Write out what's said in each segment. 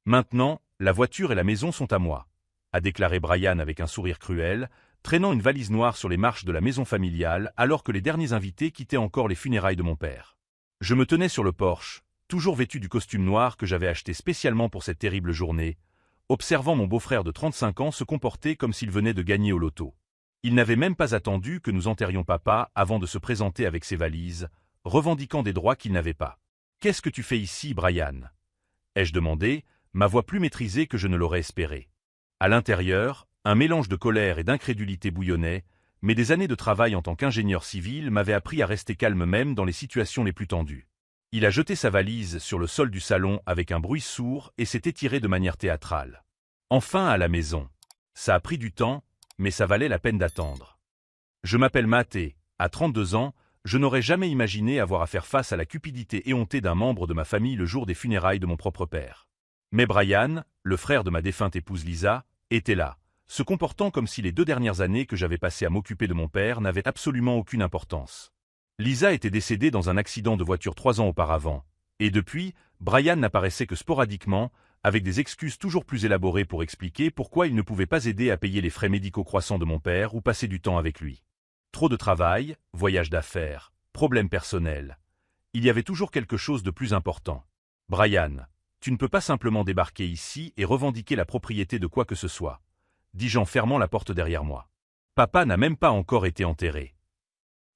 Maintenant, la voiture et la maison sont à moi, a déclaré Brian avec un sourire cruel, traînant une valise noire sur les marches de la maison familiale alors que les derniers invités quittaient encore les funérailles de mon père. Je me tenais sur le porche, toujours vêtu du costume noir que j'avais acheté spécialement pour cette terrible journée, observant mon beau-frère de 35 ans se comporter comme s'il venait de gagner au loto. Il n'avait même pas attendu que nous enterrions papa avant de se présenter avec ses valises, revendiquant des droits qu'il n'avait pas. « Qu'est-ce que tu fais ici, Brian ?» ai-je demandé, ma voix plus maîtrisée que je ne l'aurais espéré. À l'intérieur, un mélange de colère et d'incrédulité bouillonnait, mais des années de travail en tant qu'ingénieur civil m'avaient appris à rester calme même dans les situations les plus tendues. Il a jeté sa valise sur le sol du salon avec un bruit sourd et s'est étiré de manière théâtrale. Enfin à la maison. Ça a pris du temps, mais ça valait la peine d'attendre. Je m'appelle Matt et, à 32 ans, je n'aurais jamais imaginé avoir à faire face à la cupidité éhontée d'un membre de ma famille le jour des funérailles de mon propre père. Mais Brian, le frère de ma défunte épouse Lisa, était là, se comportant comme si les 2 dernières années que j'avais passées à m'occuper de mon père n'avaient absolument aucune importance. Lisa était décédée dans un accident de voiture 3 ans auparavant, et depuis, Brian n'apparaissait que sporadiquement, avec des excuses toujours plus élaborées pour expliquer pourquoi il ne pouvait pas aider à payer les frais médicaux croissants de mon père ou passer du temps avec lui. Trop de travail, voyage d'affaires, problèmes personnels. Il y avait toujours quelque chose de plus important. Brian, tu ne peux pas simplement débarquer ici et revendiquer la propriété de quoi que ce soit, dis-je en fermant la porte derrière moi. Papa n'a même pas encore été enterré.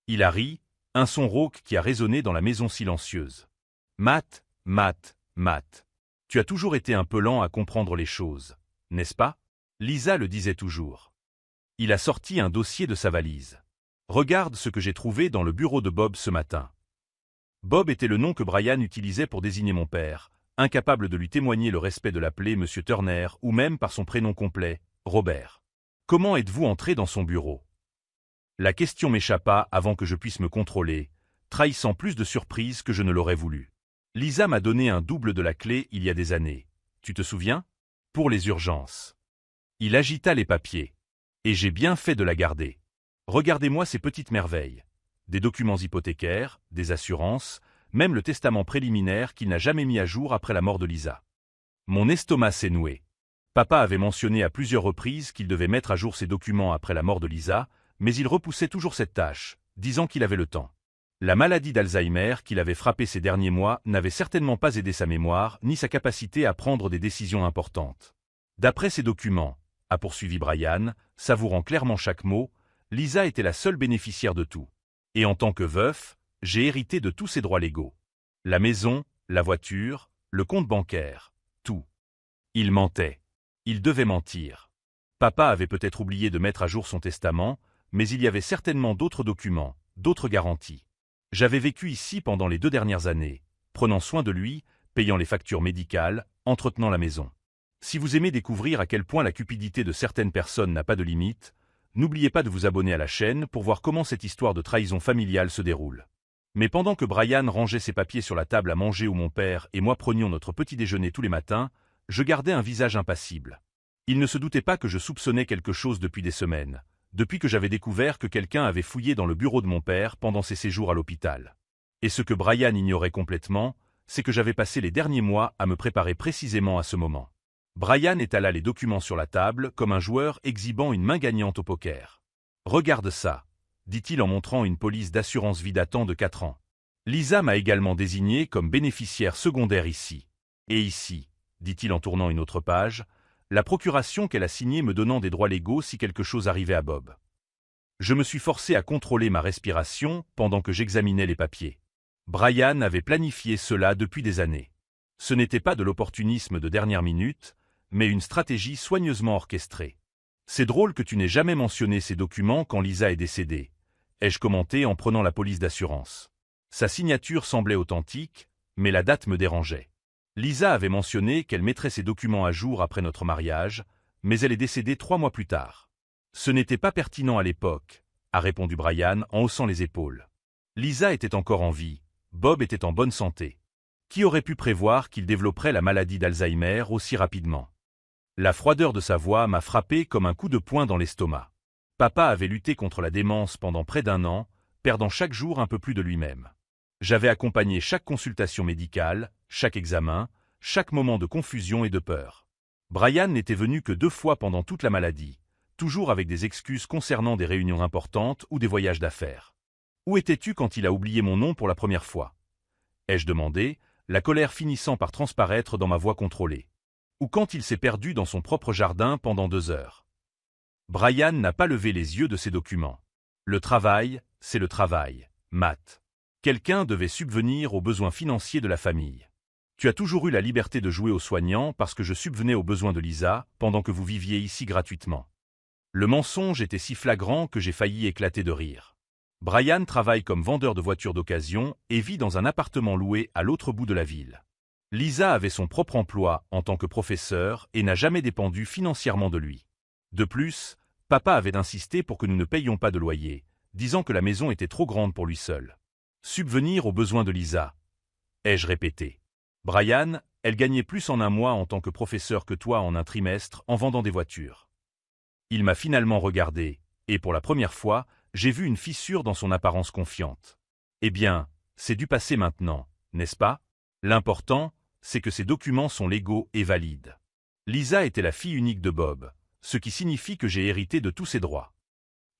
Il a ri, un son rauque qui a résonné dans la maison silencieuse. Matt, tu as toujours été un peu lent à comprendre les choses, n'est-ce pas? Lisa le disait toujours. Il a sorti un dossier de sa valise. Regarde ce que j'ai trouvé dans le bureau de Bob ce matin. Bob était le nom que Brian utilisait pour désigner mon père, incapable de lui témoigner le respect de l'appeler Monsieur Turner ou même par son prénom complet, Robert. Comment êtes-vous entré dans son bureau? La question m'échappa avant que je puisse me contrôler, trahissant plus de surprise que je ne l'aurais voulu. Lisa m'a donné un double de la clé il y a des années. Tu te souviens? Pour les urgences. Il agita les papiers. Et j'ai bien fait de la garder. Regardez-moi ces petites merveilles. Des documents hypothécaires, des assurances, même le testament préliminaire qu'il n'a jamais mis à jour après la mort de Lisa. Mon estomac s'est noué. Papa avait mentionné à plusieurs reprises qu'il devait mettre à jour ses documents après la mort de Lisa, mais il repoussait toujours cette tâche, disant qu'il avait le temps. La maladie d'Alzheimer qu'il avait frappé ces derniers mois n'avait certainement pas aidé sa mémoire ni sa capacité à prendre des décisions importantes. D'après ces documents, a poursuivi Brian, savourant clairement chaque mot, Lisa était la seule bénéficiaire de tout. Et en tant que veuf, j'ai hérité de tous ses droits légaux. La maison, la voiture, le compte bancaire, tout. Il mentait. Il devait mentir. Papa avait peut-être oublié de mettre à jour son testament, mais il y avait certainement d'autres documents, d'autres garanties. J'avais vécu ici pendant les 2 dernières années, prenant soin de lui, payant les factures médicales, entretenant la maison. Si vous aimez découvrir à quel point la cupidité de certaines personnes n'a pas de limite, n'oubliez pas de vous abonner à la chaîne pour voir comment cette histoire de trahison familiale se déroule. Mais pendant que Brian rangeait ses papiers sur la table à manger où mon père et moi prenions notre petit déjeuner tous les matins, je gardais un visage impassible. Il ne se doutait pas que je soupçonnais quelque chose depuis des semaines, depuis que j'avais découvert que quelqu'un avait fouillé dans le bureau de mon père pendant ses séjours à l'hôpital. Et ce que Brian ignorait complètement, c'est que j'avais passé les derniers mois à me préparer précisément à ce moment. Brian étala les documents sur la table comme un joueur exhibant une main gagnante au poker. « Regarde ça », dit-il en montrant une police d'assurance vie datant de 4 ans. Lisa m'a également désigné comme bénéficiaire secondaire ici. Et ici, dit-il en tournant une autre page, la procuration qu'elle a signée me donnant des droits légaux si quelque chose arrivait à Bob. Je me suis forcé à contrôler ma respiration pendant que j'examinais les papiers. Brian avait planifié cela depuis des années. Ce n'était pas de l'opportunisme de dernière minute, mais une stratégie soigneusement orchestrée. C'est drôle que tu n'aies jamais mentionné ces documents quand Lisa est décédée, ai-je commenté en prenant la police d'assurance. Sa signature semblait authentique, mais la date me dérangeait. Lisa avait mentionné qu'elle mettrait ses documents à jour après notre mariage, mais elle est décédée 3 mois plus tard. Ce n'était pas pertinent à l'époque, a répondu Brian en haussant les épaules. Lisa était encore en vie, Bob était en bonne santé. Qui aurait pu prévoir qu'il développerait la maladie d'Alzheimer aussi rapidement? La froideur de sa voix m'a frappé comme un coup de poing dans l'estomac. Papa avait lutté contre la démence pendant près d'1 an, perdant chaque jour un peu plus de lui-même. J'avais accompagné chaque consultation médicale, chaque examen, chaque moment de confusion et de peur. Brian n'était venu que 2 fois pendant toute la maladie, toujours avec des excuses concernant des réunions importantes ou des voyages d'affaires. Où étais-tu quand il a oublié mon nom pour la première fois? Ai-je demandé, la colère finissant par transparaître dans ma voix contrôlée. Ou quand il s'est perdu dans son propre jardin pendant 2 heures. Brian n'a pas levé les yeux de ses documents. Le travail, c'est le travail, Matt. Quelqu'un devait subvenir aux besoins financiers de la famille. Tu as toujours eu la liberté de jouer aux soignants parce que je subvenais aux besoins de Lisa pendant que vous viviez ici gratuitement. Le mensonge était si flagrant que j'ai failli éclater de rire. Brian travaille comme vendeur de voitures d'occasion et vit dans un appartement loué à l'autre bout de la ville. Lisa avait son propre emploi en tant que professeur et n'a jamais dépendu financièrement de lui. De plus, papa avait insisté pour que nous ne payions pas de loyer, disant que la maison était trop grande pour lui seul. Subvenir aux besoins de Lisa, ai-je répété. Brian, elle gagnait plus en un mois en tant que professeur que toi en un trimestre en vendant des voitures. Il m'a finalement regardé, et pour la première fois, j'ai vu une fissure dans son apparence confiante. Eh bien, c'est du passé maintenant, n'est-ce pas? L'important, c'est que ces documents sont légaux et valides. Lisa était la fille unique de Bob, ce qui signifie que j'ai hérité de tous ses droits.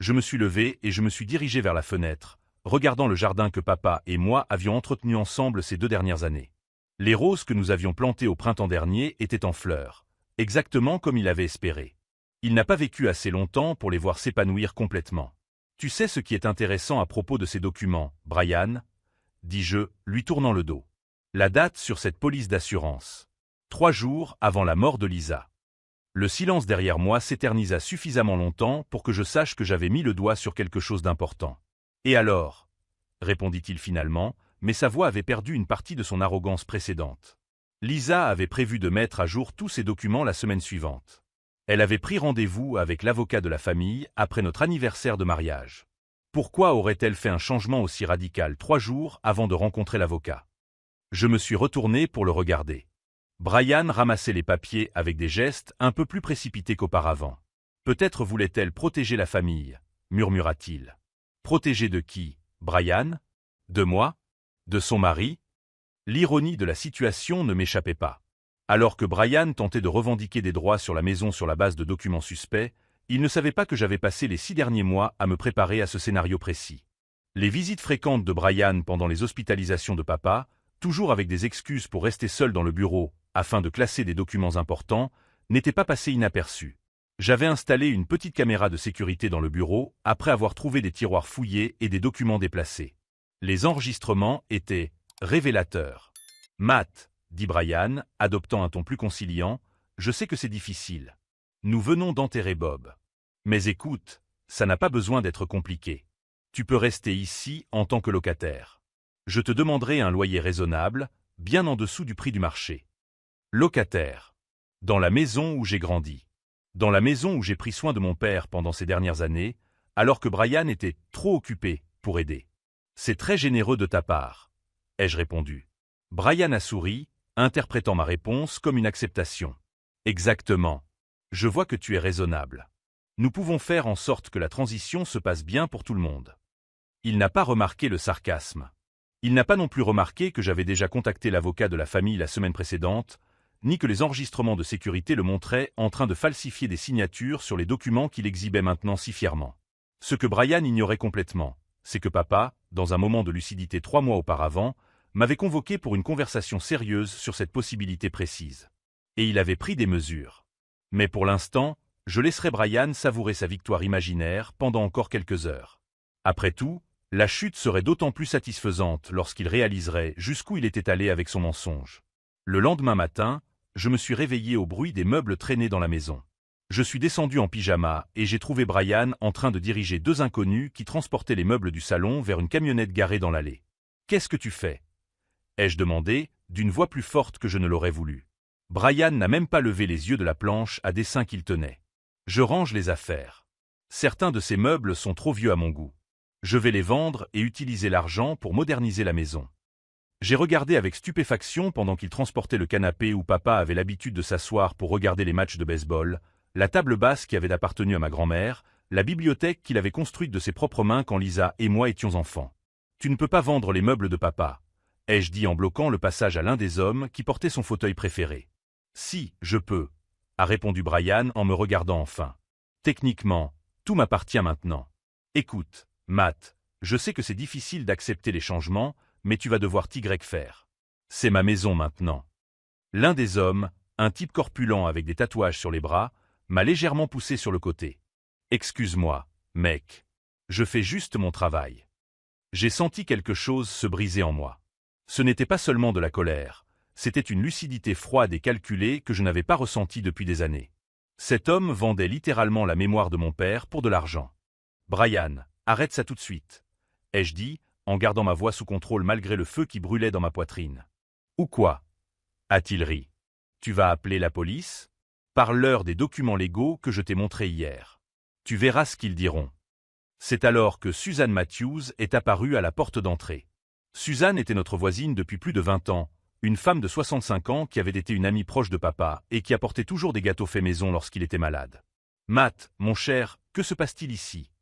Je me suis levé et je me suis dirigé vers la fenêtre, regardant le jardin que papa et moi avions entretenu ensemble ces 2 dernières années. Les roses que nous avions plantées au printemps dernier étaient en fleurs, exactement comme il avait espéré. Il n'a pas vécu assez longtemps pour les voir s'épanouir complètement. Tu sais ce qui est intéressant à propos de ces documents, Brian? Dis-je, lui tournant le dos. La date sur cette police d'assurance. 3 jours avant la mort de Lisa. Le silence derrière moi s'éternisa suffisamment longtemps pour que je sache que j'avais mis le doigt sur quelque chose d'important. Et alors? Répondit-il finalement, mais sa voix avait perdu une partie de son arrogance précédente. Lisa avait prévu de mettre à jour tous ses documents la semaine suivante. Elle avait pris rendez-vous avec l'avocat de la famille après notre anniversaire de mariage. Pourquoi aurait-elle fait un changement aussi radical 3 jours avant de rencontrer l'avocat? Je me suis retourné pour le regarder. Brian ramassait les papiers avec des gestes un peu plus précipités qu'auparavant. Peut-être voulait-elle protéger la famille, murmura-t-il. Protéger de qui, Brian? De moi? De son mari? L'ironie de la situation ne m'échappait pas. Alors que Brian tentait de revendiquer des droits sur la maison sur la base de documents suspects, il ne savait pas que j'avais passé les 6 derniers mois à me préparer à ce scénario précis. Les visites fréquentes de Brian pendant les hospitalisations de papa, toujours avec des excuses pour rester seul dans le bureau, afin de classer des documents importants, n'étaient pas passées inaperçues. J'avais installé une petite caméra de sécurité dans le bureau, après avoir trouvé des tiroirs fouillés et des documents déplacés. Les enregistrements étaient révélateurs. Matt, dit Brian, adoptant un ton plus conciliant, je sais que c'est difficile. Nous venons d'enterrer Bob. Mais écoute, ça n'a pas besoin d'être compliqué. Tu peux rester ici en tant que locataire. Je te demanderai un loyer raisonnable, bien en dessous du prix du marché. Locataire. Dans la maison où j'ai grandi. Dans la maison où j'ai pris soin de mon père pendant ces dernières années, alors que Brian était trop occupé pour aider. C'est très généreux de ta part, ai-je répondu. Brian a souri, interprétant ma réponse comme une acceptation. Exactement. Je vois que tu es raisonnable. Nous pouvons faire en sorte que la transition se passe bien pour tout le monde. Il n'a pas remarqué le sarcasme. Il n'a pas non plus remarqué que j'avais déjà contacté l'avocat de la famille la semaine précédente, ni que les enregistrements de sécurité le montraient en train de falsifier des signatures sur les documents qu'il exhibait maintenant si fièrement. Ce que Brian ignorait complètement, c'est que papa, dans un moment de lucidité 3 mois auparavant, m'avait convoqué pour une conversation sérieuse sur cette possibilité précise. Et il avait pris des mesures. Mais pour l'instant, je laisserai Brian savourer sa victoire imaginaire pendant encore quelques heures. Après tout, la chute serait d'autant plus satisfaisante lorsqu'il réaliserait jusqu'où il était allé avec son mensonge. Le lendemain matin, je me suis réveillé au bruit des meubles traînés dans la maison. Je suis descendu en pyjama et j'ai trouvé Brian en train de diriger 2 inconnus qui transportaient les meubles du salon vers une camionnette garée dans l'allée. « Qu'est-ce que tu fais » ai-je demandé, d'une voix plus forte que je ne l'aurais voulu. Brian n'a même pas levé les yeux de la planche à dessin qu'il tenait. Je range les affaires. Certains de ces meubles sont trop vieux à mon goût. Je vais les vendre et utiliser l'argent pour moderniser la maison. J'ai regardé avec stupéfaction pendant qu'il transportait le canapé où papa avait l'habitude de s'asseoir pour regarder les matchs de baseball, la table basse qui avait appartenu à ma grand-mère, la bibliothèque qu'il avait construite de ses propres mains quand Lisa et moi étions enfants. Tu ne peux pas vendre les meubles de papa, ai-je dit en bloquant le passage à l'un des hommes qui portait son fauteuil préféré. Si, je peux, a répondu Brian en me regardant enfin. Techniquement, tout m'appartient maintenant. Écoute, Matt, je sais que c'est difficile d'accepter les changements, mais tu vas devoir t'y faire. C'est ma maison maintenant. L'un des hommes, un type corpulent avec des tatouages sur les bras, m'a légèrement poussé sur le côté. Excuse-moi, mec. Je fais juste mon travail. J'ai senti quelque chose se briser en moi. Ce n'était pas seulement de la colère, c'était une lucidité froide et calculée que je n'avais pas ressentie depuis des années. Cet homme vendait littéralement la mémoire de mon père pour de l'argent. Brian, arrête ça tout de suite, ai-je dit, en gardant ma voix sous contrôle malgré le feu qui brûlait dans ma poitrine. Ou quoi? A-t-il ri. Tu vas appeler la police? Parle-leur des documents légaux que je t'ai montrés hier. Tu verras ce qu'ils diront. C'est alors que Suzanne Matthews est apparue à la porte d'entrée. Suzanne était notre voisine depuis plus de 20 ans, une femme de 65 ans qui avait été une amie proche de papa et qui apportait toujours des gâteaux faits maison lorsqu'il était malade. « Matt, mon cher, que se passe-t-il ici »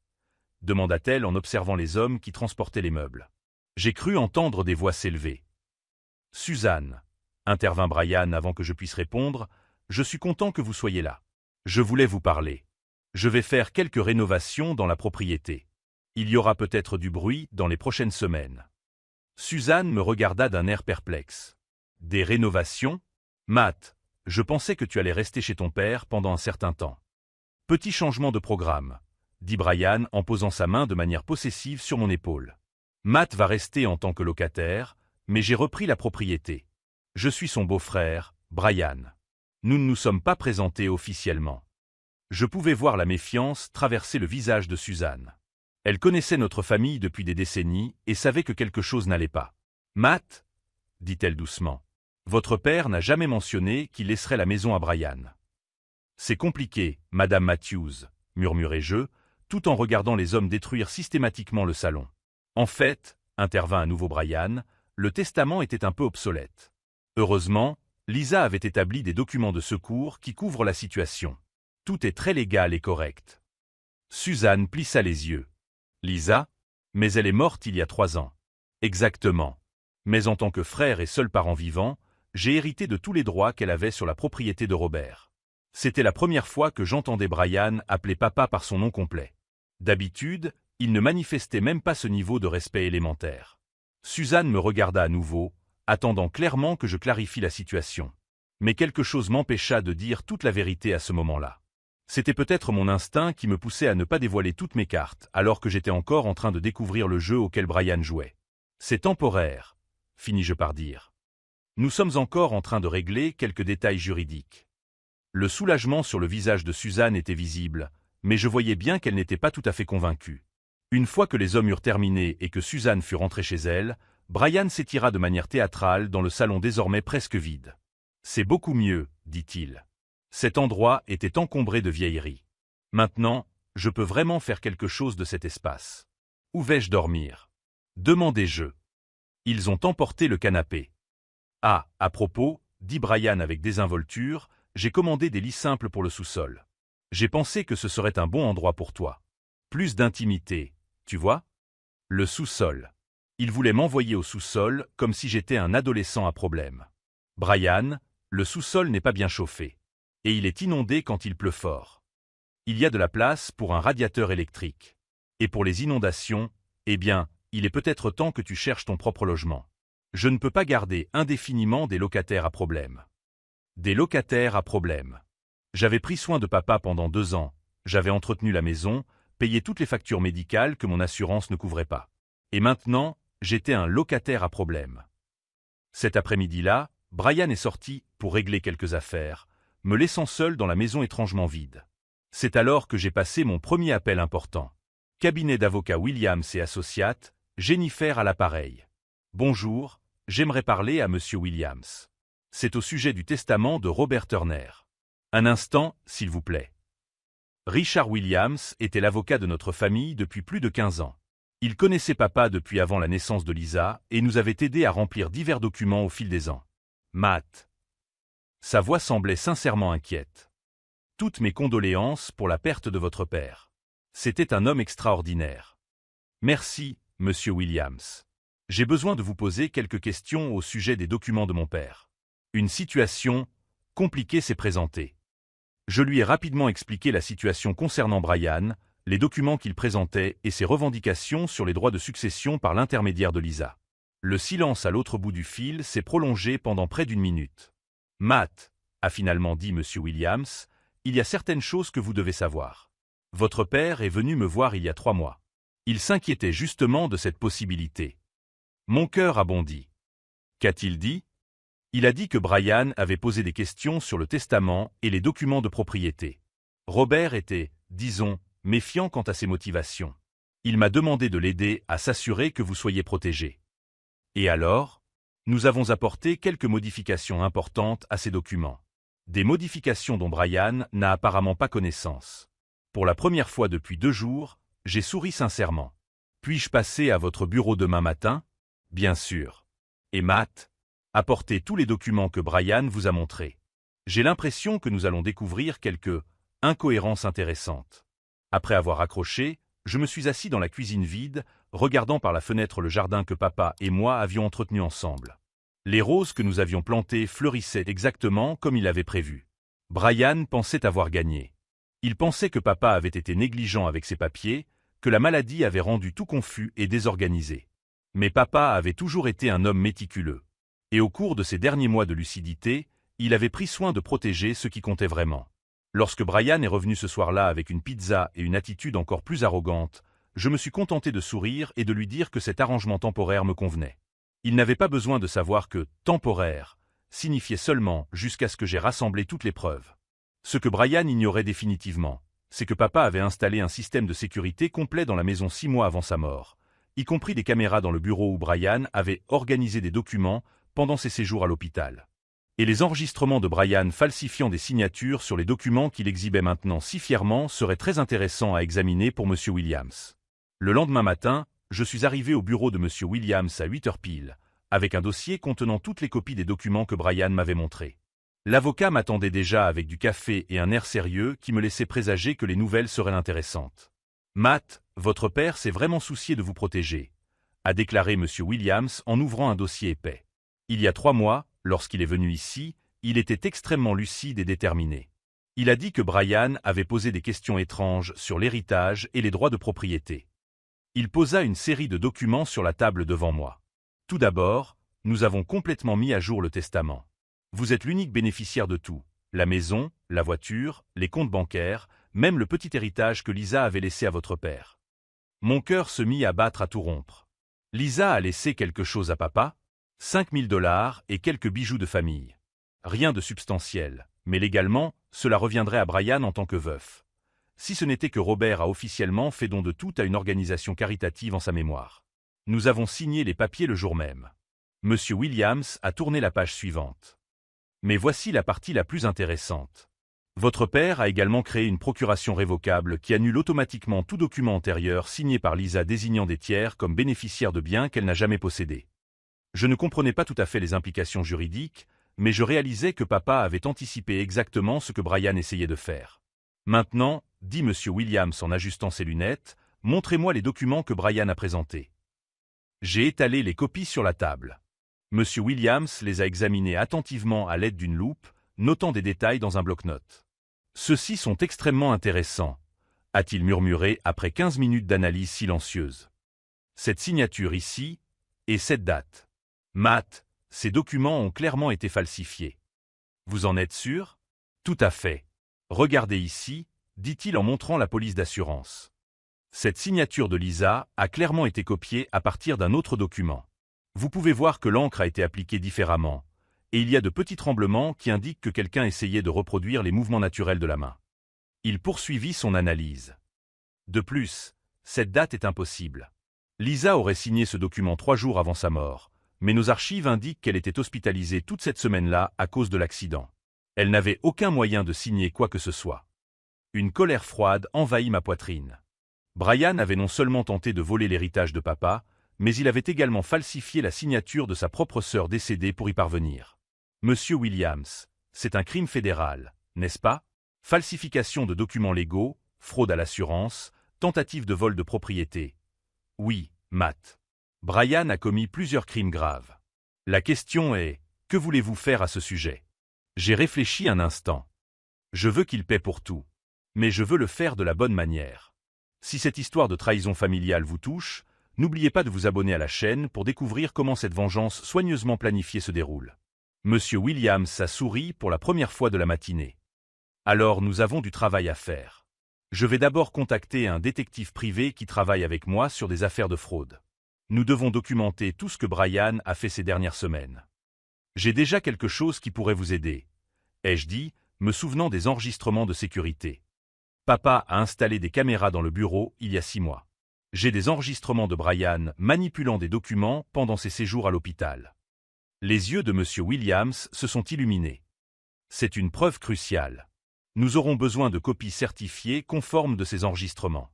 demanda-t-elle en observant les hommes qui transportaient les meubles. J'ai cru entendre des voix s'élever. « Suzanne, » intervint Brian avant que je puisse répondre, « je suis content que vous soyez là. Je voulais vous parler. Je vais faire quelques rénovations dans la propriété. Il y aura peut-être du bruit dans les prochaines semaines. » Suzanne me regarda d'un air perplexe. « Des rénovations? Matt, je pensais que tu allais rester chez ton père pendant un certain temps. » « Petit changement de programme, » dit Brian en posant sa main de manière possessive sur mon épaule. « Matt va rester en tant que locataire, mais j'ai repris la propriété. Je suis son beau-frère, Brian. Nous ne nous sommes pas présentés officiellement. » Je pouvais voir la méfiance traverser le visage de Suzanne. Elle connaissait notre famille depuis des décennies et savait que quelque chose n'allait pas. « Matt, » dit-elle doucement, « votre père n'a jamais mentionné qu'il laisserait la maison à Brian. » « C'est compliqué, Madame Matthews, » murmurai-je, tout en regardant les hommes détruire systématiquement le salon. « En fait, » intervint à nouveau Brian, « le testament était un peu obsolète. Heureusement, Lisa avait établi des documents de secours qui couvrent la situation. Tout est très légal et correct. » Suzanne plissa les yeux. « Lisa? Mais elle est morte il y a 3 ans. » « Exactement. Mais en tant que frère et seul parent vivant, j'ai hérité de tous les droits qu'elle avait sur la propriété de Robert. » C'était la première fois que j'entendais Brian appeler papa par son nom complet. D'habitude, il ne manifestait même pas ce niveau de respect élémentaire. Suzanne me regarda à nouveau, attendant clairement que je clarifie la situation. Mais quelque chose m'empêcha de dire toute la vérité à ce moment-là. C'était peut-être mon instinct qui me poussait à ne pas dévoiler toutes mes cartes, alors que j'étais encore en train de découvrir le jeu auquel Brian jouait. C'est temporaire, finis-je par dire. Nous sommes encore en train de régler quelques détails juridiques. Le soulagement sur le visage de Suzanne était visible, mais je voyais bien qu'elle n'était pas tout à fait convaincue. Une fois que les hommes eurent terminé et que Suzanne fut rentrée chez elle, Brian s'étira de manière théâtrale dans le salon désormais presque vide. « C'est beaucoup mieux, » dit-il. Cet endroit était encombré de vieilleries. Maintenant, je peux vraiment faire quelque chose de cet espace. Où vais-je dormir? Demandai-je. Ils ont emporté le canapé. Ah, à propos, dit Brian avec désinvolture, j'ai commandé des lits simples pour le sous-sol. J'ai pensé que ce serait un bon endroit pour toi. Plus d'intimité, tu vois? Le sous-sol. Il voulait m'envoyer au sous-sol comme si j'étais un adolescent à problème. Brian, le sous-sol n'est pas bien chauffé. Et il est inondé quand il pleut fort. Il y a de la place pour un radiateur électrique. Et pour les inondations, eh bien, il est peut-être temps que tu cherches ton propre logement. Je ne peux pas garder indéfiniment des locataires à problème. Des locataires à problème. J'avais pris soin de papa pendant 2 ans, j'avais entretenu la maison, payé toutes les factures médicales que mon assurance ne couvrait pas. Et maintenant, j'étais un locataire à problème. Cet après-midi-là, Brian est sorti pour régler quelques affaires, me laissant seul dans la maison étrangement vide. C'est alors que j'ai passé mon premier appel important. Cabinet d'avocats Williams et Associates, Jennifer à l'appareil. Bonjour, j'aimerais parler à Monsieur Williams. C'est au sujet du testament de Robert Turner. Un instant, s'il vous plaît. Richard Williams était l'avocat de notre famille depuis plus de 15 ans. Il connaissait papa depuis avant la naissance de Lisa et nous avait aidés à remplir divers documents au fil des ans. Matt. Sa voix semblait sincèrement inquiète. Toutes mes condoléances pour la perte de votre père. C'était un homme extraordinaire. Merci, Monsieur Williams. J'ai besoin de vous poser quelques questions au sujet des documents de mon père. Une situation compliquée s'est présentée. Je lui ai rapidement expliqué la situation concernant Brian, les documents qu'il présentait et ses revendications sur les droits de succession par l'intermédiaire de Lisa. Le silence à l'autre bout du fil s'est prolongé pendant près d'une minute. « Matt, » a finalement dit M. Williams, « il y a certaines choses que vous devez savoir. Votre père est venu me voir il y a 3 mois. Il s'inquiétait justement de cette possibilité. » Mon cœur a bondi. Qu'a-t-il dit? Il a dit que Brian avait posé des questions sur le testament et les documents de propriété. Robert était, disons, méfiant quant à ses motivations. Il m'a demandé de l'aider à s'assurer que vous soyez protégé. Et alors? Nous avons apporté quelques modifications importantes à ces documents. Des modifications dont Brian n'a apparemment pas connaissance. Pour la première fois depuis 2 jours, j'ai souri sincèrement. Puis-je passer à votre bureau demain matin? Bien sûr. Et Matt? Apportez tous les documents que Brian vous a montrés. J'ai l'impression que nous allons découvrir quelques incohérences intéressantes. Après avoir accroché, je me suis assis dans la cuisine vide, regardant par la fenêtre le jardin que papa et moi avions entretenu ensemble. Les roses que nous avions plantées fleurissaient exactement comme il l'avait prévu. Brian pensait avoir gagné. Il pensait que papa avait été négligent avec ses papiers, que la maladie avait rendu tout confus et désorganisé. Mais papa avait toujours été un homme méticuleux. Et au cours de ces derniers mois de lucidité, il avait pris soin de protéger ce qui comptait vraiment. Lorsque Brian est revenu ce soir-là avec une pizza et une attitude encore plus arrogante, je me suis contenté de sourire et de lui dire que cet arrangement temporaire me convenait. Il n'avait pas besoin de savoir que « temporaire » signifiait seulement jusqu'à ce que j'ai rassemblé toutes les preuves. Ce que Brian ignorait définitivement, c'est que papa avait installé un système de sécurité complet dans la maison 6 mois avant sa mort, y compris des caméras dans le bureau où Brian avait organisé des documents pendant ses séjours à l'hôpital. Et les enregistrements de Brian falsifiant des signatures sur les documents qu'il exhibait maintenant si fièrement seraient très intéressants à examiner pour M. Williams. Le lendemain matin, je suis arrivé au bureau de M. Williams à 8h pile, avec un dossier contenant toutes les copies des documents que Brian m'avait montrés. L'avocat m'attendait déjà avec du café et un air sérieux qui me laissait présager que les nouvelles seraient intéressantes. « Matt, votre père s'est vraiment soucié de vous protéger », a déclaré M. Williams en ouvrant un dossier épais. Il y a 3 mois, lorsqu'il est venu ici, il était extrêmement lucide et déterminé. Il a dit que Brian avait posé des questions étranges sur l'héritage et les droits de propriété. Il posa une série de documents sur la table devant moi. Tout d'abord, nous avons complètement mis à jour le testament. Vous êtes l'unique bénéficiaire de tout, la maison, la voiture, les comptes bancaires, même le petit héritage que Lisa avait laissé à votre père. Mon cœur se mit à battre à tout rompre. Lisa a laissé quelque chose à papa? 5 000 $ et quelques bijoux de famille. Rien de substantiel, mais légalement, cela reviendrait à Brian en tant que veuf. Si ce n'était que Robert a officiellement fait don de tout à une organisation caritative en sa mémoire. Nous avons signé les papiers le jour même. Monsieur Williams a tourné la page suivante. Mais voici la partie la plus intéressante. Votre père a également créé une procuration révocable qui annule automatiquement tout document antérieur signé par Lisa désignant des tiers comme bénéficiaires de biens qu'elle n'a jamais possédés. Je ne comprenais pas tout à fait les implications juridiques, mais je réalisais que papa avait anticipé exactement ce que Brian essayait de faire. Maintenant, dit M. Williams en ajustant ses lunettes, montrez-moi les documents que Brian a présentés. J'ai étalé les copies sur la table. M. Williams les a examinés attentivement à l'aide d'une loupe, notant des détails dans un bloc-notes. Ceux-ci sont extrêmement intéressants, a-t-il murmuré après 15 minutes d'analyse silencieuse. Cette signature ici, et cette date. Matt, ces documents ont clairement été falsifiés. Vous en êtes sûr? Tout à fait. Regardez ici, dit-il en montrant la police d'assurance. Cette signature de Lisa a clairement été copiée à partir d'un autre document. Vous pouvez voir que l'encre a été appliquée différemment, et il y a de petits tremblements qui indiquent que quelqu'un essayait de reproduire les mouvements naturels de la main. Il poursuivit son analyse. De plus, cette date est impossible. Lisa aurait signé ce document 3 jours avant sa mort, mais nos archives indiquent qu'elle était hospitalisée toute cette semaine-là à cause de l'accident. Elle n'avait aucun moyen de signer quoi que ce soit. Une colère froide envahit ma poitrine. Brian avait non seulement tenté de voler l'héritage de papa, mais il avait également falsifié la signature de sa propre sœur décédée pour y parvenir. Monsieur Williams, c'est un crime fédéral, n'est-ce pas? Falsification de documents légaux, fraude à l'assurance, tentative de vol de propriété. Oui, Matt. Brian a commis plusieurs crimes graves. La question est, que voulez-vous faire à ce sujet? J'ai réfléchi un instant. Je veux qu'il paie pour tout. Mais je veux le faire de la bonne manière. Si cette histoire de trahison familiale vous touche, n'oubliez pas de vous abonner à la chaîne pour découvrir comment cette vengeance soigneusement planifiée se déroule. Monsieur Williams a souri pour la première fois de la matinée. Alors nous avons du travail à faire. Je vais d'abord contacter un détective privé qui travaille avec moi sur des affaires de fraude. Nous devons documenter tout ce que Brian a fait ces dernières semaines. J'ai déjà quelque chose qui pourrait vous aider, ai-je dit, me souvenant des enregistrements de sécurité. Papa a installé des caméras dans le bureau il y a 6 mois. J'ai des enregistrements de Brian manipulant des documents pendant ses séjours à l'hôpital. Les yeux de Monsieur Williams se sont illuminés. C'est une preuve cruciale. Nous aurons besoin de copies certifiées conformes de ces enregistrements.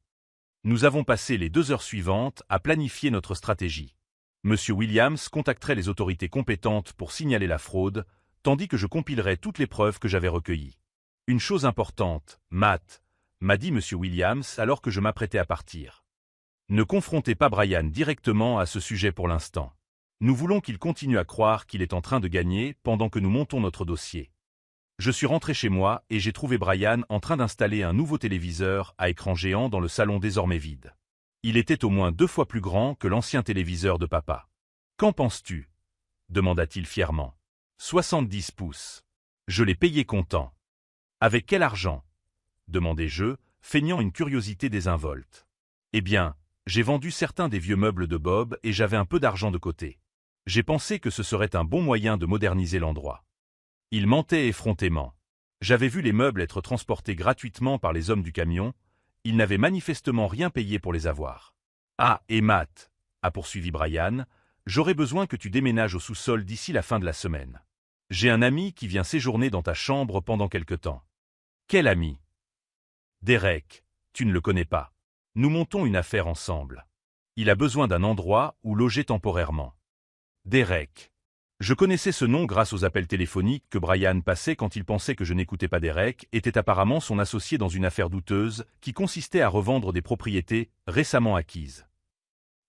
Nous avons passé les 2 heures suivantes à planifier notre stratégie. Monsieur Williams contacterait les autorités compétentes pour signaler la fraude, tandis que je compilerais toutes les preuves que j'avais recueillies. Une chose importante, Matt, m'a dit Monsieur Williams alors que je m'apprêtais à partir. Ne confrontez pas Brian directement à ce sujet pour l'instant. Nous voulons qu'il continue à croire qu'il est en train de gagner pendant que nous montons notre dossier. Je suis rentré chez moi et j'ai trouvé Brian en train d'installer un nouveau téléviseur à écran géant dans le salon désormais vide. Il était au moins 2 fois plus grand que l'ancien téléviseur de papa. « Qu'en penses-tu » demanda-t-il fièrement. « 70 pouces. Je l'ai payé comptant. »« Avec quel argent » demandai-je, feignant une curiosité désinvolte. « Eh bien, j'ai vendu certains des vieux meubles de Bob et j'avais un peu d'argent de côté. J'ai pensé que ce serait un bon moyen de moderniser l'endroit. » Il mentait effrontément. J'avais vu les meubles être transportés gratuitement par les hommes du camion. Ils n'avaient manifestement rien payé pour les avoir. « Ah, et Matt, » a poursuivi Brian, « j'aurais besoin que tu déménages au sous-sol d'ici la fin de la semaine. J'ai un ami qui vient séjourner dans ta chambre pendant quelque temps. »« Quel ami ?»« Derek, tu ne le connais pas. Nous montons une affaire ensemble. Il a besoin d'un endroit où loger temporairement. »« Derek. » Je connaissais ce nom grâce aux appels téléphoniques que Brian passait quand il pensait que je n'écoutais pas Derek, était apparemment son associé dans une affaire douteuse qui consistait à revendre des propriétés récemment acquises.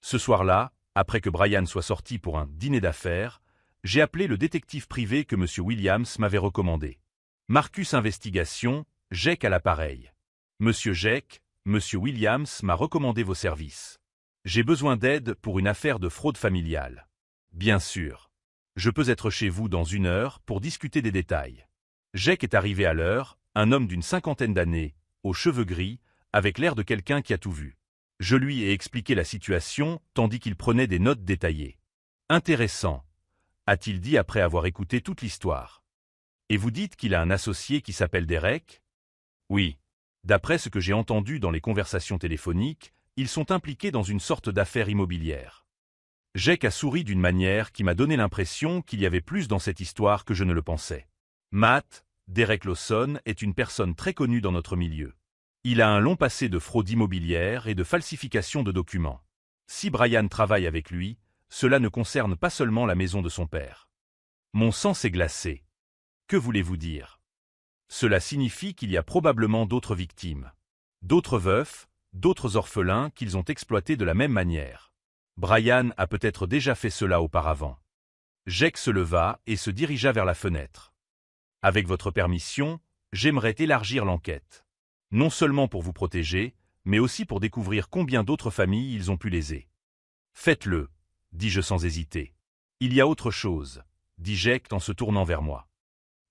Ce soir-là, après que Brian soit sorti pour un dîner d'affaires, j'ai appelé le détective privé que M. Williams m'avait recommandé. Marcus Investigation, Jake à l'appareil. Monsieur Jake, M. Williams m'a recommandé vos services. J'ai besoin d'aide pour une affaire de fraude familiale. Bien sûr. Je peux être chez vous dans 1 heure pour discuter des détails. Jake est arrivé à l'heure, un homme d'une 50aine d'années, aux cheveux gris, avec l'air de quelqu'un qui a tout vu. Je lui ai expliqué la situation tandis qu'il prenait des notes détaillées. Intéressant, a-t-il dit après avoir écouté toute l'histoire. Et vous dites qu'il a un associé qui s'appelle Derek? Oui. D'après ce que j'ai entendu dans les conversations téléphoniques, ils sont impliqués dans une sorte d'affaire immobilière. Jake a souri d'une manière qui m'a donné l'impression qu'il y avait plus dans cette histoire que je ne le pensais. Matt, Derek Lawson est une personne très connue dans notre milieu. Il a un long passé de fraude immobilière et de falsification de documents. Si Brian travaille avec lui, cela ne concerne pas seulement la maison de son père. Mon sang s'est glacé. Que voulez-vous dire? Cela signifie qu'il y a probablement d'autres victimes. D'autres veufs, d'autres orphelins qu'ils ont exploités de la même manière. Brian a peut-être déjà fait cela auparavant. Jake se leva et se dirigea vers la fenêtre. Avec votre permission, j'aimerais élargir l'enquête. Non seulement pour vous protéger, mais aussi pour découvrir combien d'autres familles ils ont pu léser. Faites-le, dis-je sans hésiter. Il y a autre chose, dit Jake en se tournant vers moi.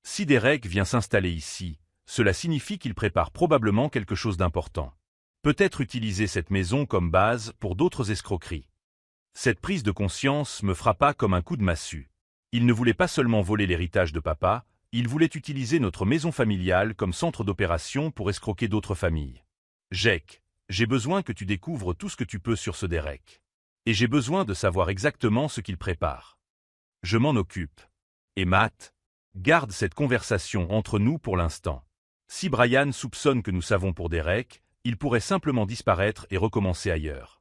Si Derek vient s'installer ici, cela signifie qu'il prépare probablement quelque chose d'important. Peut-être utiliser cette maison comme base pour d'autres escroqueries. Cette prise de conscience me frappa comme un coup de massue. Il ne voulait pas seulement voler l'héritage de papa, il voulait utiliser notre maison familiale comme centre d'opération pour escroquer d'autres familles. Jake, j'ai besoin que tu découvres tout ce que tu peux sur ce Derek. Et j'ai besoin de savoir exactement ce qu'il prépare. Je m'en occupe. Et Matt, garde cette conversation entre nous pour l'instant. Si Brian soupçonne que nous savons pour Derek, il pourrait simplement disparaître et recommencer ailleurs.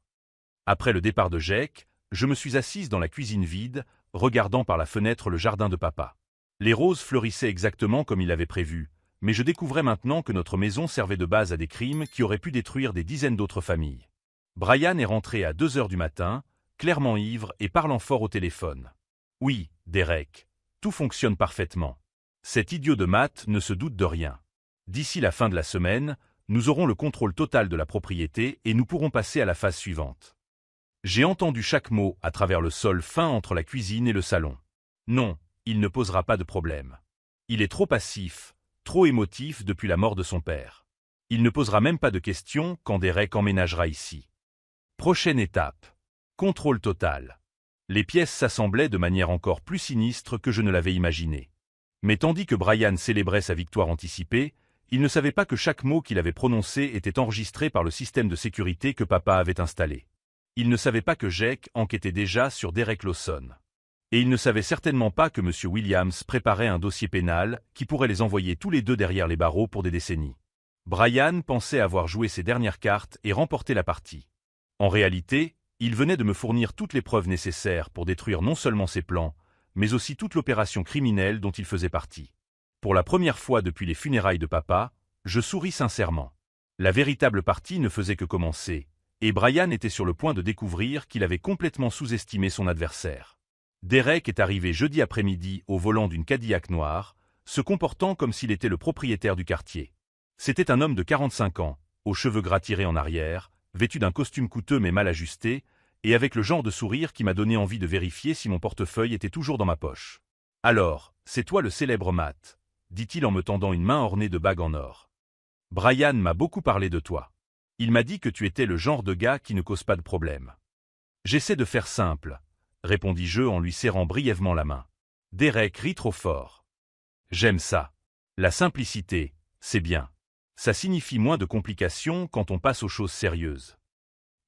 Après le départ de Jake, je me suis assise dans la cuisine vide, regardant par la fenêtre le jardin de papa. Les roses fleurissaient exactement comme il avait prévu, mais je découvrais maintenant que notre maison servait de base à des crimes qui auraient pu détruire des dizaines d'autres familles. Brian est rentré à 2 heures du matin, clairement ivre et parlant fort au téléphone. Oui, Derek, tout fonctionne parfaitement. Cet idiot de Matt ne se doute de rien. D'ici la fin de la semaine, nous aurons le contrôle total de la propriété et nous pourrons passer à la phase suivante. J'ai entendu chaque mot à travers le sol fin entre la cuisine et le salon. Non, il ne posera pas de problème. Il est trop passif, trop émotif depuis la mort de son père. Il ne posera même pas de questions quand Derek emménagera ici. Prochaine étape. Contrôle total. Les pièces s'assemblaient de manière encore plus sinistre que je ne l'avais imaginé. Mais tandis que Brian célébrait sa victoire anticipée, il ne savait pas que chaque mot qu'il avait prononcé était enregistré par le système de sécurité que papa avait installé. Il ne savait pas que Jake enquêtait déjà sur Derek Lawson. Et il ne savait certainement pas que M. Williams préparait un dossier pénal qui pourrait les envoyer tous les deux derrière les barreaux pour des décennies. Brian pensait avoir joué ses dernières cartes et remporté la partie. En réalité, il venait de me fournir toutes les preuves nécessaires pour détruire non seulement ses plans, mais aussi toute l'opération criminelle dont il faisait partie. Pour la première fois depuis les funérailles de papa, je souris sincèrement. La véritable partie ne faisait que commencer, et Brian était sur le point de découvrir qu'il avait complètement sous-estimé son adversaire. Derek est arrivé jeudi après-midi au volant d'une Cadillac noire, se comportant comme s'il était le propriétaire du quartier. C'était un homme de 45 ans, aux cheveux gras tirés en arrière, vêtu d'un costume coûteux mais mal ajusté, et avec le genre de sourire qui m'a donné envie de vérifier si mon portefeuille était toujours dans ma poche. « Alors, c'est toi le célèbre Matt », dit-il en me tendant une main ornée de bagues en or. « Brian m'a beaucoup parlé de toi. Il m'a dit que tu étais le genre de gars qui ne cause pas de problème. »« J'essaie de faire simple, » répondis-je en lui serrant brièvement la main. Derek rit trop fort. « J'aime ça. La simplicité, c'est bien. Ça signifie moins de complications quand on passe aux choses sérieuses. »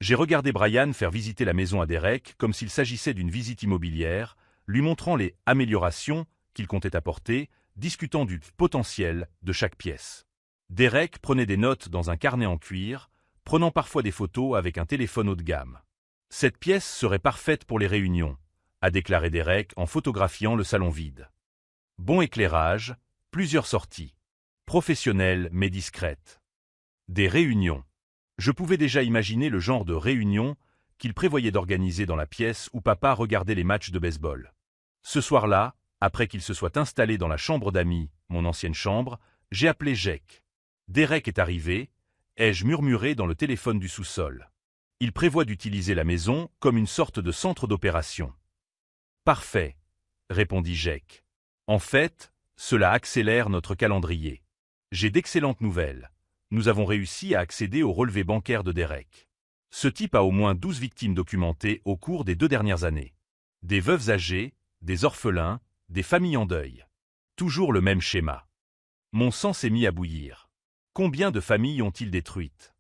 J'ai regardé Brian faire visiter la maison à Derek comme s'il s'agissait d'une visite immobilière, lui montrant les améliorations qu'il comptait apporter, discutant du potentiel de chaque pièce. Derek prenait des notes dans un carnet en cuir, prenant parfois des photos avec un téléphone haut de gamme. « Cette pièce serait parfaite pour les réunions », a déclaré Derek en photographiant le salon vide. Bon éclairage, plusieurs sorties. Professionnelles mais discrètes. Des réunions. Je pouvais déjà imaginer le genre de réunion qu'il prévoyait d'organiser dans la pièce où papa regardait les matchs de baseball. Ce soir-là, après qu'il se soit installé dans la chambre d'amis, mon ancienne chambre, j'ai appelé Jake. Derek est arrivé, ai-je murmuré dans le téléphone du sous-sol. Il prévoit d'utiliser la maison comme une sorte de centre d'opération. Parfait, répondit Jake. En fait, cela accélère notre calendrier. J'ai d'excellentes nouvelles. Nous avons réussi à accéder au relevé bancaire de Derek. Ce type a au moins 12 victimes documentées au cours des 2 dernières années. Des veuves âgées, des orphelins, des familles en deuil. Toujours le même schéma. Mon sang s'est mis à bouillir. Combien de familles ont-ils détruites?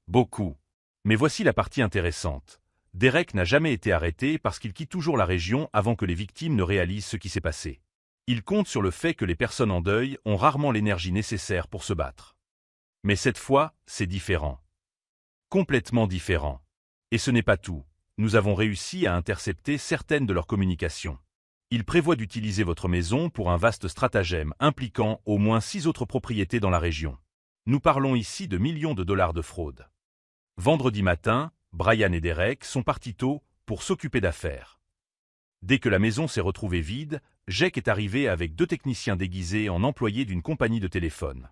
Beaucoup. Mais voici la partie intéressante. Derek n'a jamais été arrêté parce qu'il quitte toujours la région avant que les victimes ne réalisent ce qui s'est passé. Il compte sur le fait que les personnes en deuil ont rarement l'énergie nécessaire pour se battre. Mais cette fois, c'est différent. Complètement différent. Et ce n'est pas tout. Nous avons réussi à intercepter certaines de leurs communications. Ils prévoient d'utiliser votre maison pour un vaste stratagème impliquant au moins 6 autres propriétés dans la région. Nous parlons ici de millions de dollars de fraude. Vendredi matin, Brian et Derek sont partis tôt pour s'occuper d'affaires. Dès que la maison s'est retrouvée vide, Jake est arrivé avec 2 techniciens déguisés en employés d'une compagnie de téléphone.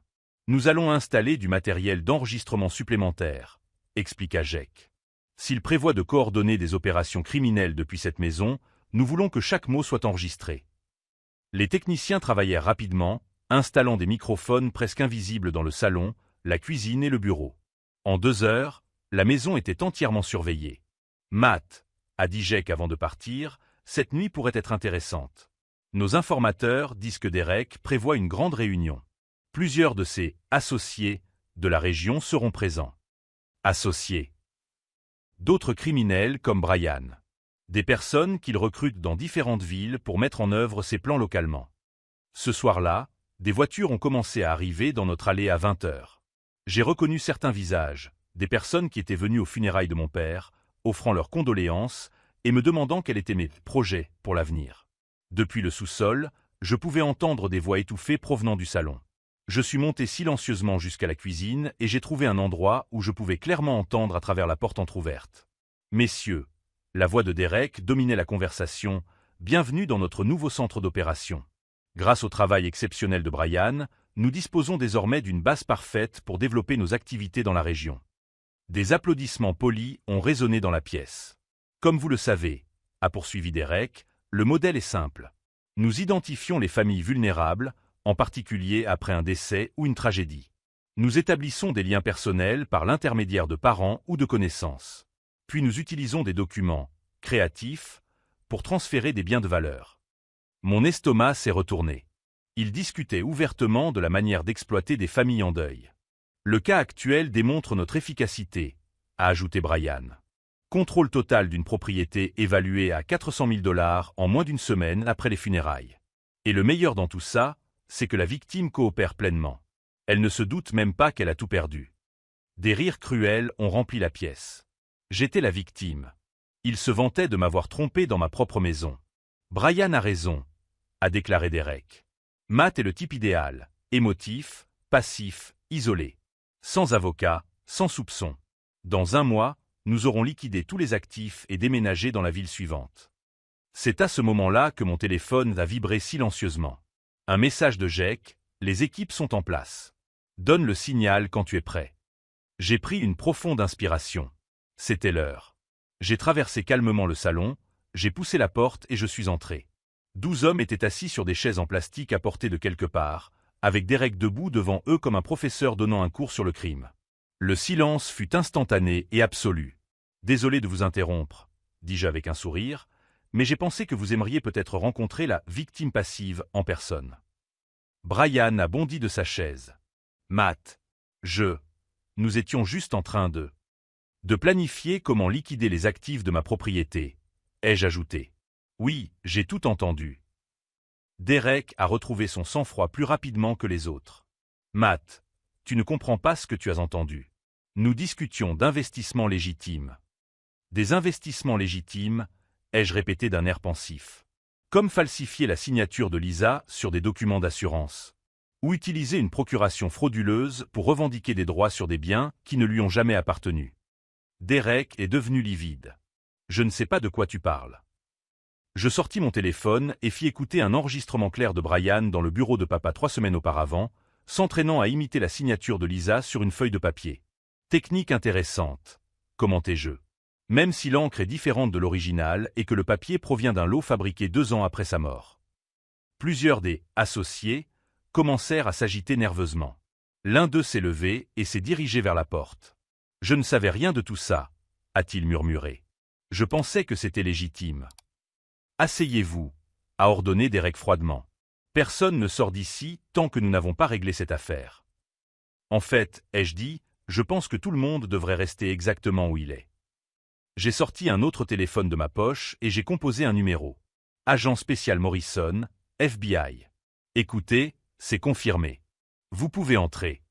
Nous allons installer du matériel d'enregistrement supplémentaire, expliqua Jake. S'il prévoit de coordonner des opérations criminelles depuis cette maison, nous voulons que chaque mot soit enregistré. Les techniciens travaillèrent rapidement, installant des microphones presque invisibles dans le salon, la cuisine et le bureau. En 2 heures, la maison était entièrement surveillée. « Matt, » a dit Jake avant de partir, « cette nuit pourrait être intéressante. Nos informateurs disent que Derek prévoit une grande réunion. Plusieurs de ses associés de la région seront présents. » Associés. D'autres criminels comme Brian. Des personnes qu'il recrute dans différentes villes pour mettre en œuvre ses plans localement. Ce soir-là, des voitures ont commencé à arriver dans notre allée à 20 heures. J'ai reconnu certains visages, des personnes qui étaient venues aux funérailles de mon père, offrant leurs condoléances et me demandant quels étaient mes projets pour l'avenir. Depuis le sous-sol, je pouvais entendre des voix étouffées provenant du salon. Je suis monté silencieusement jusqu'à la cuisine et j'ai trouvé un endroit où je pouvais clairement entendre à travers la porte entr'ouverte. « Messieurs, La voix de Derek dominait la conversation. « Bienvenue dans notre nouveau centre d'opération. Grâce au travail exceptionnel de Brian, nous disposons désormais d'une base parfaite pour développer nos activités dans la région. » Des applaudissements polis ont résonné dans la pièce. « Comme vous le savez, » a poursuivi Derek, « le modèle est simple. Nous identifions les familles vulnérables, en particulier après un décès ou une tragédie. Nous établissons des liens personnels par l'intermédiaire de parents ou de connaissances. Puis nous utilisons des documents créatifs pour transférer des biens de valeur. » Mon estomac s'est retourné. Il discutait ouvertement de la manière d'exploiter des familles en deuil. « Le cas actuel démontre notre efficacité, » a ajouté Brian. « Contrôle total d'une propriété évaluée à 400 000 $ en moins d'une semaine après les funérailles. Et le meilleur dans tout ça, c'est que la victime coopère pleinement. Elle ne se doute même pas qu'elle a tout perdu. » Des rires cruels ont rempli la pièce. J'étais la victime. Il se vantait de m'avoir trompé dans ma propre maison. « Brian a raison, » a déclaré Derek. « Matt est le type idéal, émotif, passif, isolé. Sans avocat, sans soupçon. Dans 1 mois, nous aurons liquidé tous les actifs et déménagé dans la ville suivante. » C'est à ce moment-là que mon téléphone a vibré silencieusement. Un message de Jake, « Les équipes sont en place. Donne le signal quand tu es prêt. » J'ai pris une profonde inspiration. C'était l'heure. J'ai traversé calmement le salon, j'ai poussé la porte et je suis entré. 12 hommes étaient assis sur des chaises en plastique apportées de quelque part, avec Derek debout devant eux comme un professeur donnant un cours sur le crime. Le silence fut instantané et absolu. « Désolé de vous interrompre, » dis-je avec un sourire, « mais j'ai pensé que vous aimeriez peut-être rencontrer la victime passive en personne. » Brian a bondi de sa chaise. « Matt, nous étions juste en train de planifier comment liquider les actifs de ma propriété, » ai-je ajouté. « Oui, j'ai tout entendu. » Derek a retrouvé son sang-froid plus rapidement que les autres. « Matt, tu ne comprends pas ce que tu as entendu. Nous discutions d'investissements légitimes. » « Des investissements légitimes » ai-je répété d'un air pensif. « Comme falsifier la signature de Lisa sur des documents d'assurance. Ou utiliser une procuration frauduleuse pour revendiquer des droits sur des biens qui ne lui ont jamais appartenu. » Derek est devenu livide. « Je ne sais pas de quoi tu parles. » Je sortis mon téléphone et fis écouter un enregistrement clair de Brian dans le bureau de papa 3 semaines auparavant, s'entraînant à imiter la signature de Lisa sur une feuille de papier. « Technique intéressante, » commentai-je. Même si l'encre est différente de l'original et que le papier provient d'un lot fabriqué 2 ans après sa mort. Plusieurs des « associés » commencèrent à s'agiter nerveusement. L'un d'eux s'est levé et s'est dirigé vers la porte. « Je ne savais rien de tout ça, » a-t-il murmuré. « Je pensais que c'était légitime. »« Asseyez-vous, » a ordonné Derek froidement. « Personne ne sort d'ici tant que nous n'avons pas réglé cette affaire. »« En fait, » ai-je dit, « je pense que tout le monde devrait rester exactement où il est. » J'ai sorti un autre téléphone de ma poche et j'ai composé un numéro. « Agent spécial Morrison, FBI. » « Écoutez, c'est confirmé. Vous pouvez entrer. »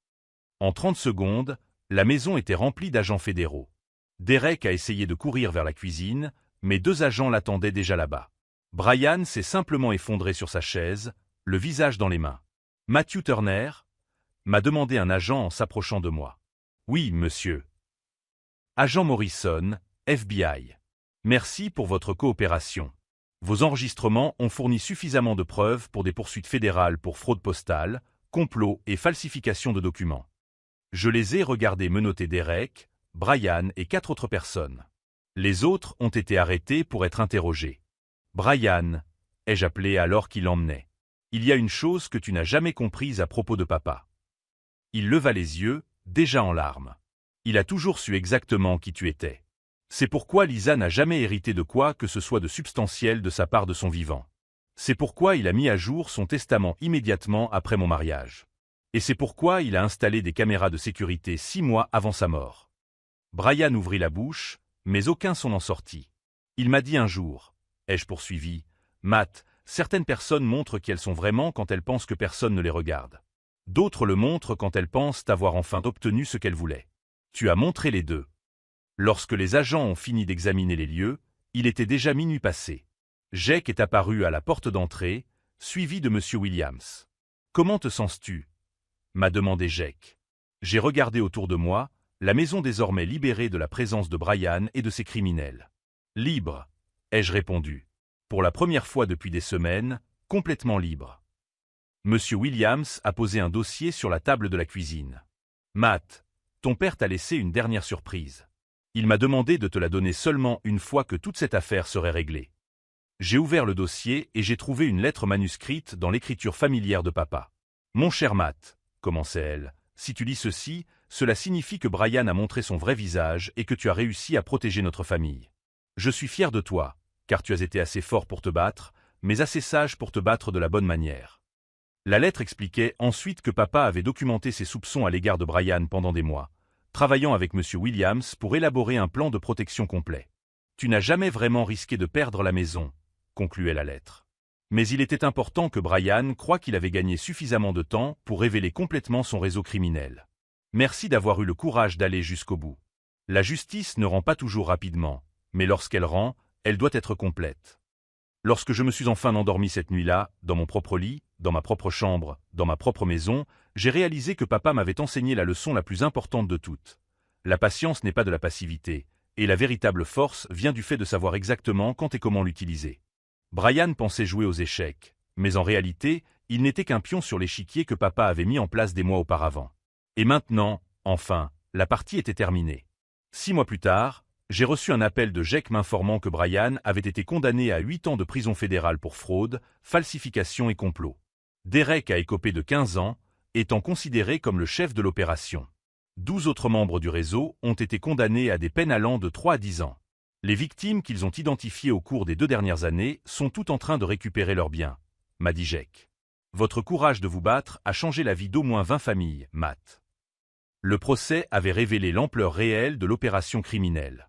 En 30 secondes, la maison était remplie d'agents fédéraux. Derek a essayé de courir vers la cuisine, mais 2 agents l'attendaient déjà là-bas. Brian s'est simplement effondré sur sa chaise, le visage dans les mains. « Matthew Turner ?» m'a demandé un agent en s'approchant de moi. « Oui, monsieur. »« Agent Morrison, FBI. Merci pour votre coopération. Vos enregistrements ont fourni suffisamment de preuves pour des poursuites fédérales pour fraude postale, complot et falsification de documents. » Je les ai regardés menotter Derek, Brian et 4 autres personnes. Les autres ont été arrêtés pour être interrogés. « Brian, » ai-je appelé alors qu'il l'emmenait. « Il y a une chose que tu n'as jamais comprise à propos de papa. » Il leva les yeux, déjà en larmes. « Il a toujours su exactement qui tu étais. C'est pourquoi Lisa n'a jamais hérité de quoi que ce soit de substantiel de sa part de son vivant. C'est pourquoi il a mis à jour son testament immédiatement après mon mariage. Et c'est pourquoi il a installé des caméras de sécurité 6 mois avant sa mort. » Brian ouvrit la bouche, mais aucun son n'en sortit. Il m'a dit un jour, ai-je poursuivi, « Matt, certaines personnes montrent qui elles sont vraiment quand elles pensent que personne ne les regarde. D'autres le montrent quand elles pensent avoir enfin obtenu ce qu'elles voulaient. Tu as montré les deux. » Lorsque les agents ont fini d'examiner les lieux, il était déjà minuit passé. Jake est apparu à la porte d'entrée, suivi de M. Williams. « Comment te sens-tu » m'a demandé Jake. J'ai regardé autour de moi, la maison désormais libérée de la présence de Brian et de ses criminels. Libre, ai-je répondu. Pour la première fois depuis des semaines, complètement libre. Monsieur Williams a posé un dossier sur la table de la cuisine. Matt, ton père t'a laissé une dernière surprise. Il m'a demandé de te la donner seulement une fois que toute cette affaire serait réglée. J'ai ouvert le dossier et j'ai trouvé une lettre manuscrite dans l'écriture familière de papa. Mon cher Matt, commençait-elle, si tu lis ceci, cela signifie que Brian a montré son vrai visage et que tu as réussi à protéger notre famille. Je suis fier de toi, car tu as été assez fort pour te battre, mais assez sage pour te battre de la bonne manière. La lettre expliquait ensuite que papa avait documenté ses soupçons à l'égard de Brian pendant des mois, travaillant avec M. Williams pour élaborer un plan de protection complet. Tu n'as jamais vraiment risqué de perdre la maison, concluait la lettre. Mais il était important que Brian croie qu'il avait gagné suffisamment de temps pour révéler complètement son réseau criminel. Merci d'avoir eu le courage d'aller jusqu'au bout. La justice ne rend pas toujours rapidement, mais lorsqu'elle rend, elle doit être complète. Lorsque je me suis enfin endormi cette nuit-là, dans mon propre lit, dans ma propre chambre, dans ma propre maison, j'ai réalisé que papa m'avait enseigné la leçon la plus importante de toutes. La patience n'est pas de la passivité, et la véritable force vient du fait de savoir exactement quand et comment l'utiliser. Brian pensait jouer aux échecs, mais en réalité, il n'était qu'un pion sur l'échiquier que papa avait mis en place des mois auparavant. Et maintenant, enfin, la partie était terminée. 6 mois plus tard, j'ai reçu un appel de Jake m'informant que Brian avait été condamné à 8 ans de prison fédérale pour fraude, falsification et complot. Derek a écopé de 15 ans, étant considéré comme le chef de l'opération. 12 autres membres du réseau ont été condamnés à des peines allant de 3 à 10 ans. Les victimes qu'ils ont identifiées au cours des 2 dernières années sont toutes en train de récupérer leurs biens, m'a dit Jake. Votre courage de vous battre a changé la vie d'au moins 20 familles, Matt. Le procès avait révélé l'ampleur réelle de l'opération criminelle.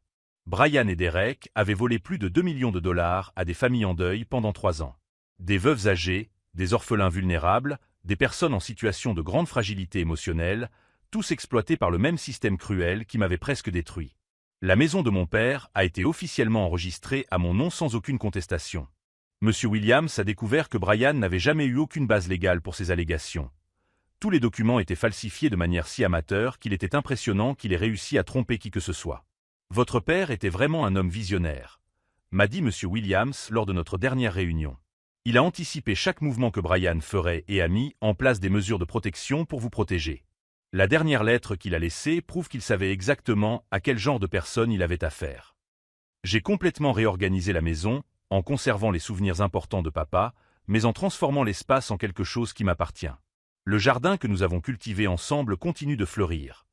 Brian et Derek avaient volé plus de 2 millions de dollars à des familles en deuil pendant 3 ans. Des veuves âgées, des orphelins vulnérables, des personnes en situation de grande fragilité émotionnelle, tous exploités par le même système cruel qui m'avait presque détruit. La maison de mon père a été officiellement enregistrée à mon nom sans aucune contestation. Monsieur Williams a découvert que Brian n'avait jamais eu aucune base légale pour ses allégations. Tous les documents étaient falsifiés de manière si amateur qu'il était impressionnant qu'il ait réussi à tromper qui que ce soit. Votre père était vraiment un homme visionnaire, m'a dit Monsieur Williams lors de notre dernière réunion. Il a anticipé chaque mouvement que Brian ferait et a mis en place des mesures de protection pour vous protéger. La dernière lettre qu'il a laissée prouve qu'il savait exactement à quel genre de personne il avait affaire. J'ai complètement réorganisé la maison, en conservant les souvenirs importants de papa, mais en transformant l'espace en quelque chose qui m'appartient. Le jardin que nous avons cultivé ensemble continue de fleurir.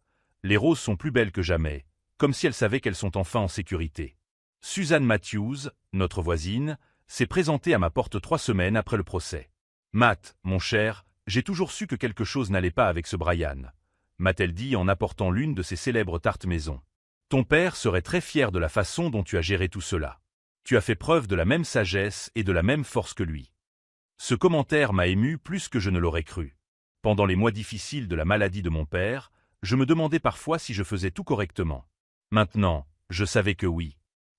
Les roses sont plus belles que jamais, comme si elles savaient qu'elles sont enfin en sécurité. Suzanne Matthews, notre voisine, s'est présentée à ma porte 3 semaines après le procès. Matt, mon cher, j'ai toujours su que quelque chose n'allait pas avec ce Brian, m'a-t-elle dit en apportant l'une de ses célèbres tartes maison. Ton père serait très fier de la façon dont tu as géré tout cela. Tu as fait preuve de la même sagesse et de la même force que lui. Ce commentaire m'a ému plus que je ne l'aurais cru. Pendant les mois difficiles de la maladie de mon père, je me demandais parfois si je faisais tout correctement. Maintenant, je savais que oui.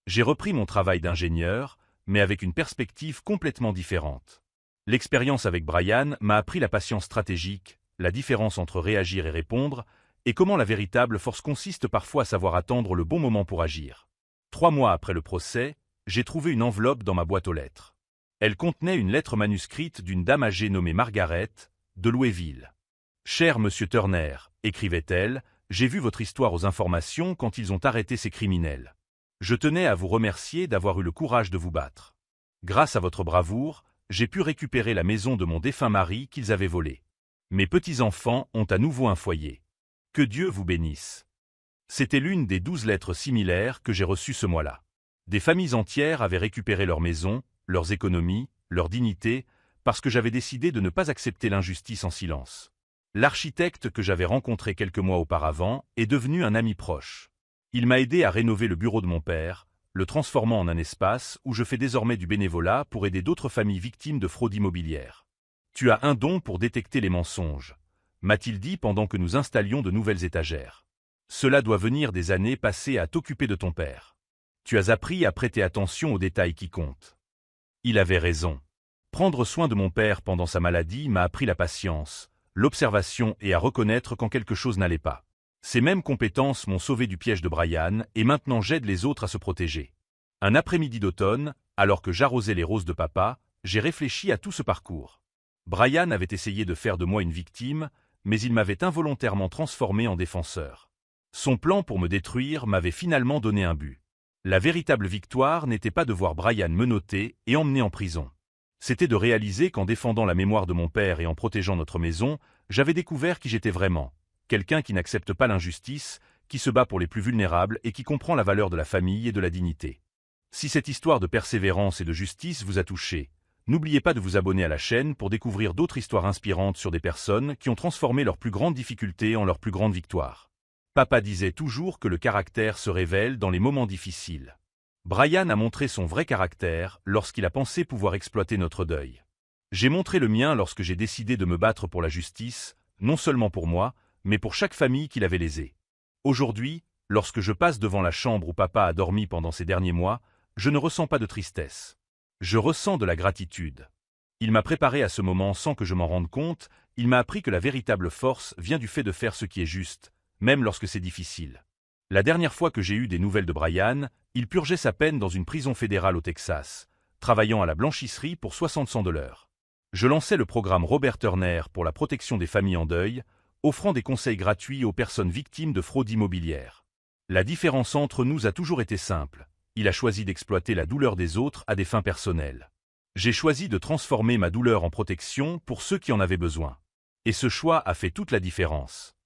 J'ai repris mon travail d'ingénieur, mais avec une perspective complètement différente. L'expérience avec Brian m'a appris la patience stratégique, la différence entre réagir et répondre, et comment la véritable force consiste parfois à savoir attendre le bon moment pour agir. 3 mois après le procès, j'ai trouvé une enveloppe dans ma boîte aux lettres. Elle contenait une lettre manuscrite d'une dame âgée nommée Margaret, de Louisville. « Cher Monsieur Turner, écrivait-elle, j'ai vu votre histoire aux informations quand ils ont arrêté ces criminels. Je tenais à vous remercier d'avoir eu le courage de vous battre. Grâce à votre bravoure, j'ai pu récupérer la maison de mon défunt mari qu'ils avaient volée. Mes petits-enfants ont à nouveau un foyer. Que Dieu vous bénisse. » C'était l'une des 12 lettres similaires que j'ai reçues ce mois-là. Des familles entières avaient récupéré leur maison, leurs économies, leur dignité, parce que j'avais décidé de ne pas accepter l'injustice en silence. L'architecte que j'avais rencontré quelques mois auparavant est devenu un ami proche. Il m'a aidé à rénover le bureau de mon père, le transformant en un espace où je fais désormais du bénévolat pour aider d'autres familles victimes de fraude immobilière. Tu as un don pour détecter les mensonges, m'a-t-il dit pendant que nous installions de nouvelles étagères. Cela doit venir des années passées à t'occuper de ton père. Tu as appris à prêter attention aux détails qui comptent. Il avait raison. Prendre soin de mon père pendant sa maladie m'a appris la patience, l'observation et à reconnaître quand quelque chose n'allait pas. Ces mêmes compétences m'ont sauvé du piège de Brian et maintenant j'aide les autres à se protéger. Un après-midi d'automne, alors que j'arrosais les roses de papa, j'ai réfléchi à tout ce parcours. Brian avait essayé de faire de moi une victime, mais il m'avait involontairement transformé en défenseur. Son plan pour me détruire m'avait finalement donné un but. La véritable victoire n'était pas de voir Brian menotté et emmené en prison. C'était de réaliser qu'en défendant la mémoire de mon père et en protégeant notre maison, j'avais découvert qui j'étais vraiment. Quelqu'un qui n'accepte pas l'injustice, qui se bat pour les plus vulnérables et qui comprend la valeur de la famille et de la dignité. Si cette histoire de persévérance et de justice vous a touché, n'oubliez pas de vous abonner à la chaîne pour découvrir d'autres histoires inspirantes sur des personnes qui ont transformé leurs plus grandes difficultés en leurs plus grandes victoires. Papa disait toujours que le caractère se révèle dans les moments difficiles. Brian a montré son vrai caractère lorsqu'il a pensé pouvoir exploiter notre deuil. J'ai montré le mien lorsque j'ai décidé de me battre pour la justice, non seulement pour moi, mais pour chaque famille qui l'avait lésé. Aujourd'hui, lorsque je passe devant la chambre où papa a dormi pendant ces derniers mois, je ne ressens pas de tristesse. Je ressens de la gratitude. Il m'a préparé à ce moment sans que je m'en rende compte, il m'a appris que la véritable force vient du fait de faire ce qui est juste, même lorsque c'est difficile. La dernière fois que j'ai eu des nouvelles de Brian, il purgeait sa peine dans une prison fédérale au Texas, travaillant à la blanchisserie pour 60 cents $. Je lançais le programme Robert Turner pour la protection des familles en deuil, offrant des conseils gratuits aux personnes victimes de fraude immobilière. La différence entre nous a toujours été simple. Il a choisi d'exploiter la douleur des autres à des fins personnelles. J'ai choisi de transformer ma douleur en protection pour ceux qui en avaient besoin. Et ce choix a fait toute la différence.